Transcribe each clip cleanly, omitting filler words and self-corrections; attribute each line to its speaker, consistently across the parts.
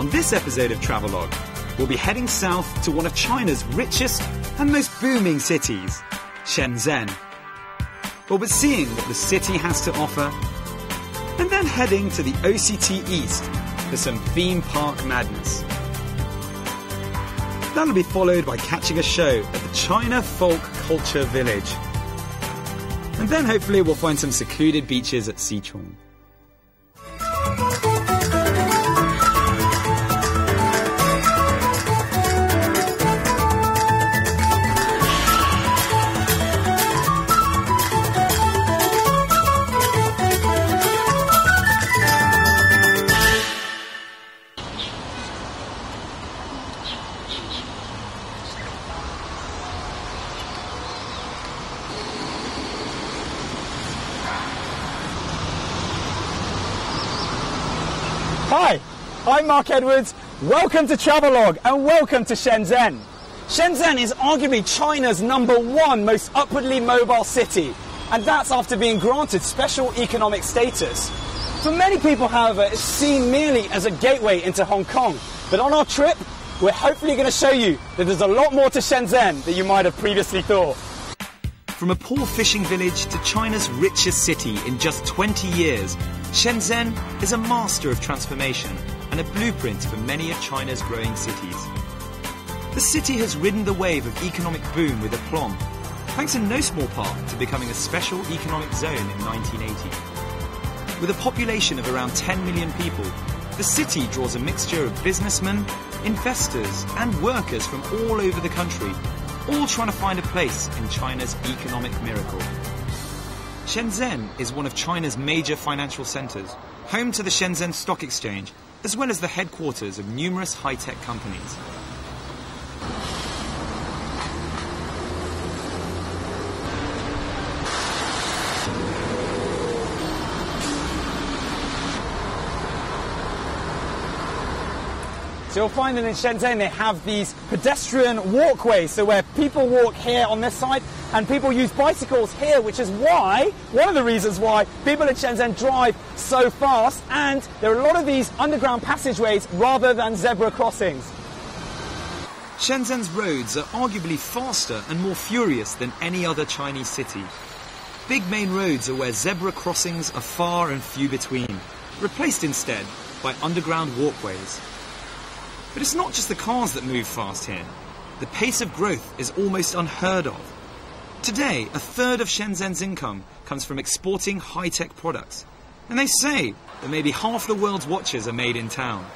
Speaker 1: On this episode of Travelogue, we'll be heading south to one of China's richest and most booming cities, Shenzhen. We'll be seeing what the city has to offer, and then heading to the OCT East for some theme park madness. That'll be followed by catching a show at the China Folk Culture Village. And then hopefully we'll find some secluded beaches at Sichuan.
Speaker 2: Hi, I'm Mark Edwards. Welcome to Travelogue and welcome to Shenzhen. Shenzhen is arguably China's #1 most upwardly mobile city, and that's after being granted special economic status. For many people, however, it's seen merely as a gateway into Hong Kong. But on our trip, we're hopefully going to show you that there's a lot more to Shenzhen than you might have previously thought.
Speaker 1: From a poor fishing village to China's richest city in just 20 years, Shenzhen is a master of transformation and a blueprint for many of China's growing cities. The city has ridden the wave of economic boom with aplomb, thanks in no small part to becoming a special economic zone in 1980. With a population of around 10 million people, the city draws a mixture of businessmen, investors and workers from all over the country, all trying to find a place in China's economic miracle. Shenzhen is one of China's major financial centres, home to the Shenzhen Stock Exchange, as well as the headquarters of numerous high-tech companies.
Speaker 2: So you'll find that in Shenzhen they have these pedestrian walkways, so where people walk here on this side and people use bicycles here, which is why, one of the reasons why people in Shenzhen drive so fast, and there are a lot of these underground passageways rather than zebra crossings.
Speaker 1: Shenzhen's roads are arguably faster and more furious than any other Chinese city. Big main roads are where zebra crossings are far and few between, replaced instead by underground walkways. But it's not just the cars that move fast here. The pace of growth is almost unheard of. Today, a third of Shenzhen's income comes from exporting high-tech products. And they say that maybe half the world's watches are made in town.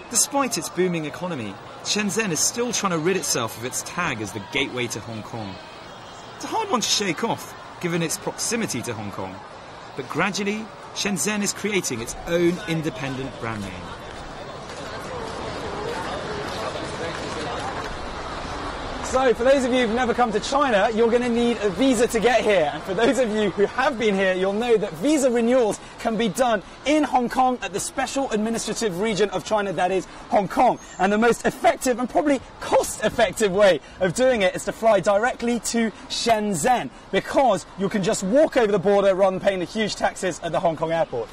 Speaker 1: Despite its booming economy, Shenzhen is still trying to rid itself of its tag as the gateway to Hong Kong. It's a hard one to shake off, given its proximity to Hong Kong. But gradually, Shenzhen is creating its own independent brand name.
Speaker 2: So for those of you who've never come to China, you're going to need a visa to get here. And for those of you who have been here, you'll know that visa renewals can be done in Hong Kong at the special administrative region of China that is Hong Kong. And the most effective and probably cost-effective way of doing it is to fly directly to Shenzhen, because you can just walk over the border rather than paying the huge taxes at the Hong Kong airport.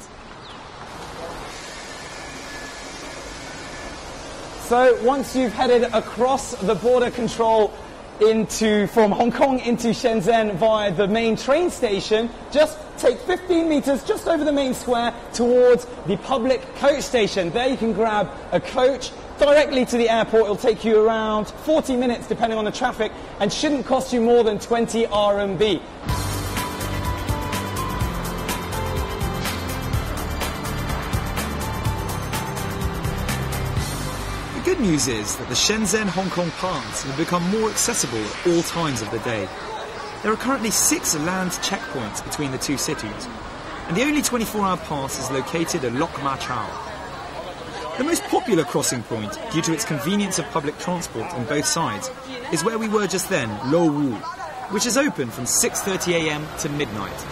Speaker 2: So once you've headed across the border control from Hong Kong into Shenzhen via the main train station, just take 15 meters just over the main square towards the public coach station. There you can grab a coach directly to the airport. It'll take you around 40 minutes depending on the traffic and shouldn't cost you more than 20 RMB.
Speaker 1: The good news is that the Shenzhen-Hong Kong paths have become more accessible at all times of the day. There are currently 6 land checkpoints between the two cities, and the only 24-hour pass is located at Lok Ma Chau. The most popular crossing point, due to its convenience of public transport on both sides, is where we were just then, Lo Wu, which is open from 6:30 AM to midnight.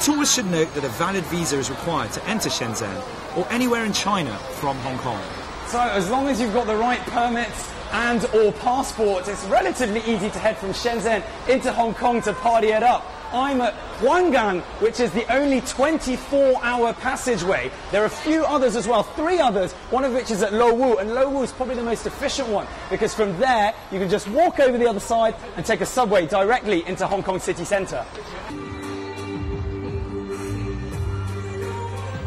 Speaker 1: Tourists should note that a valid visa is required to enter Shenzhen or anywhere in China from Hong Kong.
Speaker 2: So as long as you've got the right permits and or passport, it's relatively easy to head from Shenzhen into Hong Kong to party it up. I'm at Huanggang, which is the only 24-hour passageway. There are a few others as well, 3 others, one of which is at Lowu, and Lowu is probably the most efficient one because from there you can just walk over the other side and take a subway directly into Hong Kong city centre.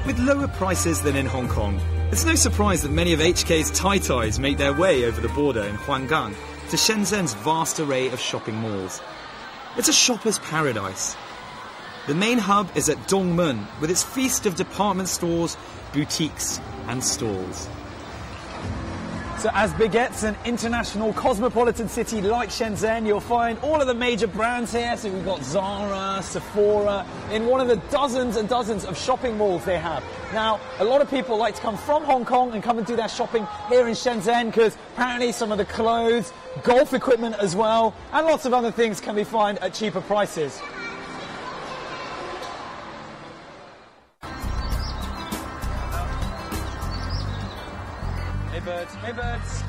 Speaker 1: With lower prices than in Hong Kong, it's no surprise that many of HK's tai-tais make their way over the border in Huanggang to Shenzhen's vast array of shopping malls. It's a shopper's paradise. The main hub is at Dongmen, with its feast of department stores, boutiques and stalls.
Speaker 2: So as begets an international cosmopolitan city like Shenzhen, you'll find all of the major brands here. So we've got Zara, Sephora, in one of the dozens and dozens of shopping malls they have. Now, a lot of people like to come from Hong Kong and come and do their shopping here in Shenzhen because apparently some of the clothes, golf equipment as well, and lots of other things can be found at cheaper prices. Hey birds.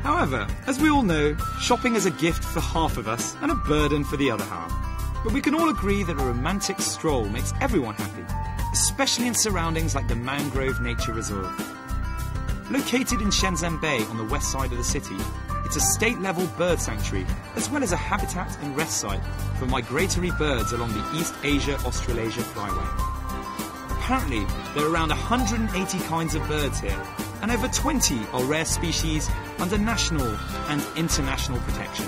Speaker 1: However, as we all know, shopping is a gift for half of us and a burden for the other half. But we can all agree that a romantic stroll makes everyone happy, especially in surroundings like the Mangrove Nature Reserve. Located in Shenzhen Bay on the west side of the city, it's a state-level bird sanctuary as well as a habitat and rest site for migratory birds along the East Asia-Australasia flyway. Apparently, there are around 180 kinds of birds here, and over 20 are rare species under national and international protection.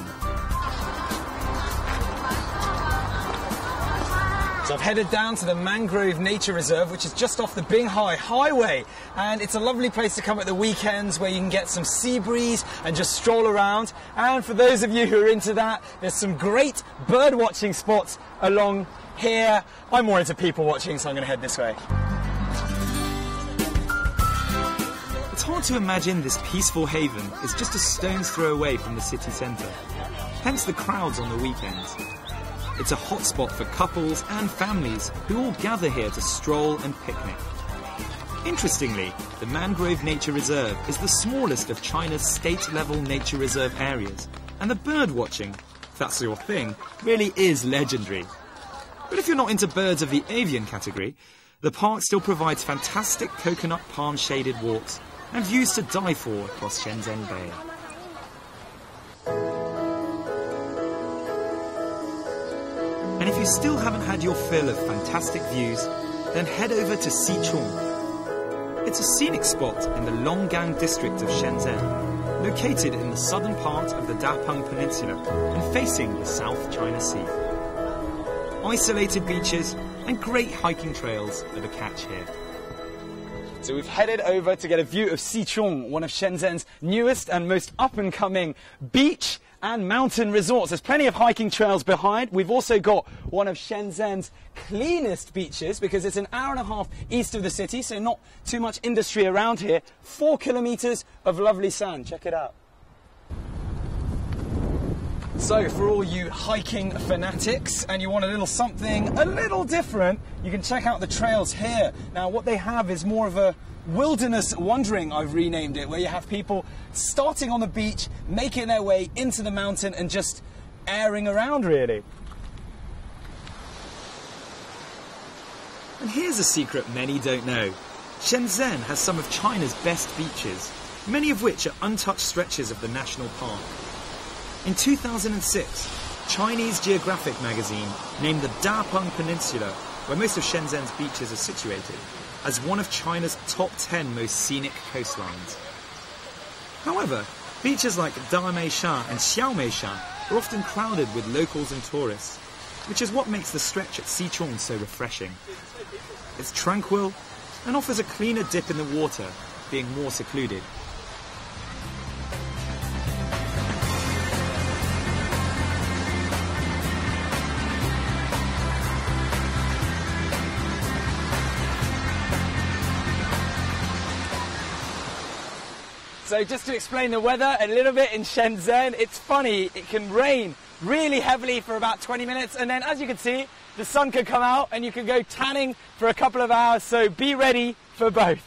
Speaker 2: So I've headed down to the Mangrove Nature Reserve, which is just off the Binghai Highway, and it's a lovely place to come at the weekends where you can get some sea breeze and just stroll around. And for those of you who are into that, there's some great bird watching spots along here. I'm more into people watching, so I'm going to head this way.
Speaker 1: It's hard to imagine this peaceful haven is just a stone's throw away from the city centre, hence the crowds on the weekends. It's a hotspot for couples and families who all gather here to stroll and picnic. Interestingly, the Mangrove Nature Reserve is the smallest of China's state-level nature reserve areas, and the bird watching, if that's your thing, really is legendary. But if you're not into birds of the avian category, the park still provides fantastic coconut palm-shaded walks and views to die for across Shenzhen Bay. And if you still haven't had your fill of fantastic views, then head over to Sichuan. It's a scenic spot in the Longgang district of Shenzhen, located in the southern part of the Dapeng Peninsula and facing the South China Sea. Isolated beaches and great hiking trails are the catch here.
Speaker 2: So we've headed over to get a view of Sichuan, one of Shenzhen's newest and most up-and-coming beach and mountain resorts. There's plenty of hiking trails behind. We've also got one of Shenzhen's cleanest beaches because it's an hour and a half east of the city, so not too much industry around here. 4 kilometres of lovely sand. Check it out. So for all you hiking fanatics and you want a little something a little different, you can check out the trails here. Now what they have is more of a wilderness wandering, I've renamed it, where you have people starting on the beach, making their way into the mountain and just airing around really.
Speaker 1: And here's a secret many don't know. Shenzhen has some of China's best beaches, many of which are untouched stretches of the national park. In 2006, Chinese Geographic magazine named the Dapeng Peninsula, where most of Shenzhen's beaches are situated, as one of China's top 10 most scenic coastlines. However, beaches like Dameishan and Xiaomeishan are often crowded with locals and tourists, which is what makes the stretch at Sichuan so refreshing. It's tranquil and offers a cleaner dip in the water, being more secluded.
Speaker 2: So just to explain the weather a little bit in Shenzhen, it's funny, it can rain really heavily for about 20 minutes and then as you can see, the sun can come out and you can go tanning for a couple of hours, so be ready for both.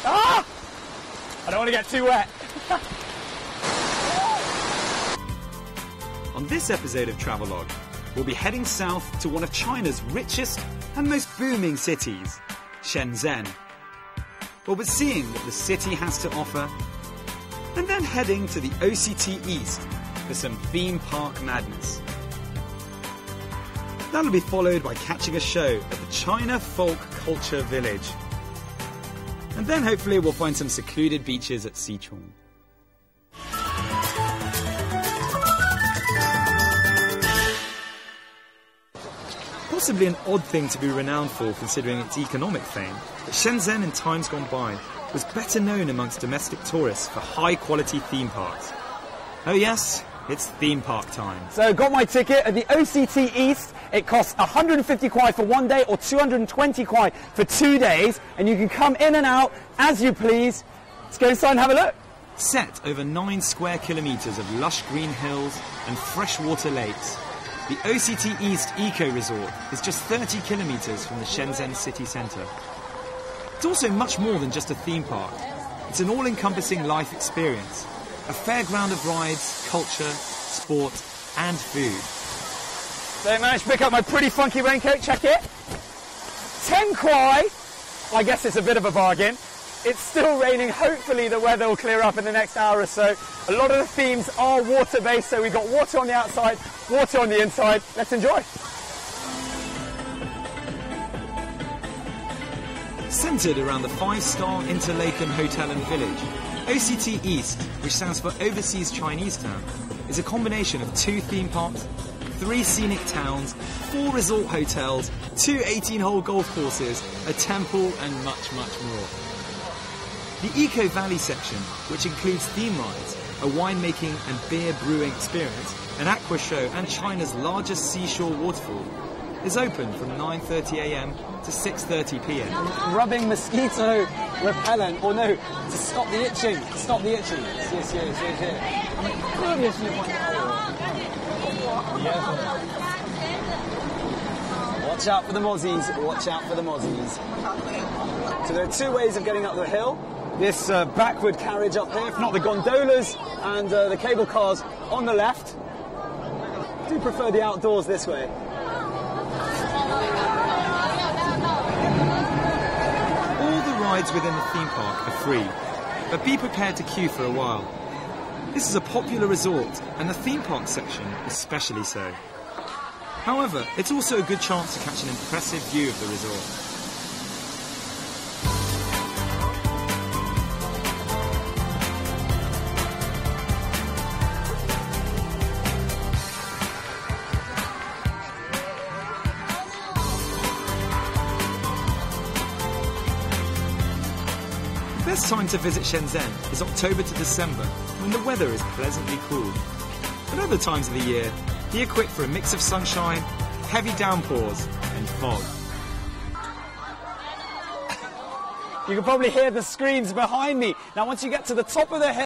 Speaker 2: Ah! I don't want to get too wet.
Speaker 1: On this episode of Travelogue, we'll be heading south to one of China's richest and most booming cities, Shenzhen. We'll be seeing what the city has to offer, and then heading to the OCT East for some theme park madness. That'll be followed by catching a show at the China Folk Culture Village. And then hopefully we'll find some secluded beaches at Sichuan. Possibly an odd thing to be renowned for considering its economic fame, but Shenzhen in times gone by was better known amongst domestic tourists for high-quality theme parks. Oh yes, it's theme park time.
Speaker 2: So got my ticket at the OCT East. It costs 150 kwai for 1 day or 220 kwai for 2 days, and you can come in and out as you please. Let's go inside and have a look.
Speaker 1: Set over 9 square kilometres of lush green hills and freshwater lakes, the OCT East Eco Resort is just 30 kilometres from the Shenzhen city centre. It's also much more than just a theme park. It's an all-encompassing life experience, a fairground of rides, culture, sport and food.
Speaker 2: So I managed to pick up my pretty funky raincoat, check it. 10 kwai, I guess it's a bit of a bargain. It's still raining, hopefully the weather will clear up in the next hour or so. A lot of the themes are water-based, so we've got water on the outside, water on the inside. Let's enjoy.
Speaker 1: Centred around the 5-star Interlaken Hotel and Village, OCT East, which stands for Overseas Chinese Town, is a combination of 2 theme parks, 3 scenic towns, 4 resort hotels, 2 18-hole golf courses, a temple and much, much more. The Eco Valley section, which includes theme rides, a winemaking and beer brewing experience, an aqua show and China's largest seashore waterfall, is open from 9:30 a.m. to 6:30 p.m.
Speaker 2: Rubbing mosquito repellent, or no, to stop the itching. To stop the itching. Yes. Watch out for the mozzies, watch out for the mozzies. So there are 2 ways of getting up the hill. This backward carriage up here, if not the gondolas and the cable cars on the left. I do prefer the outdoors this way.
Speaker 1: All the rides within the theme park are free, but be prepared to queue for a while. This is a popular resort, and the theme park section especially so. However, it's also a good chance to catch an impressive view of the resort. The best time to visit Shenzhen is October to December, when the weather is pleasantly cool. At other times of the year, be equipped for a mix of sunshine, heavy downpours and fog.
Speaker 2: You can probably hear the screams behind me. Now once you get to the top of the hill,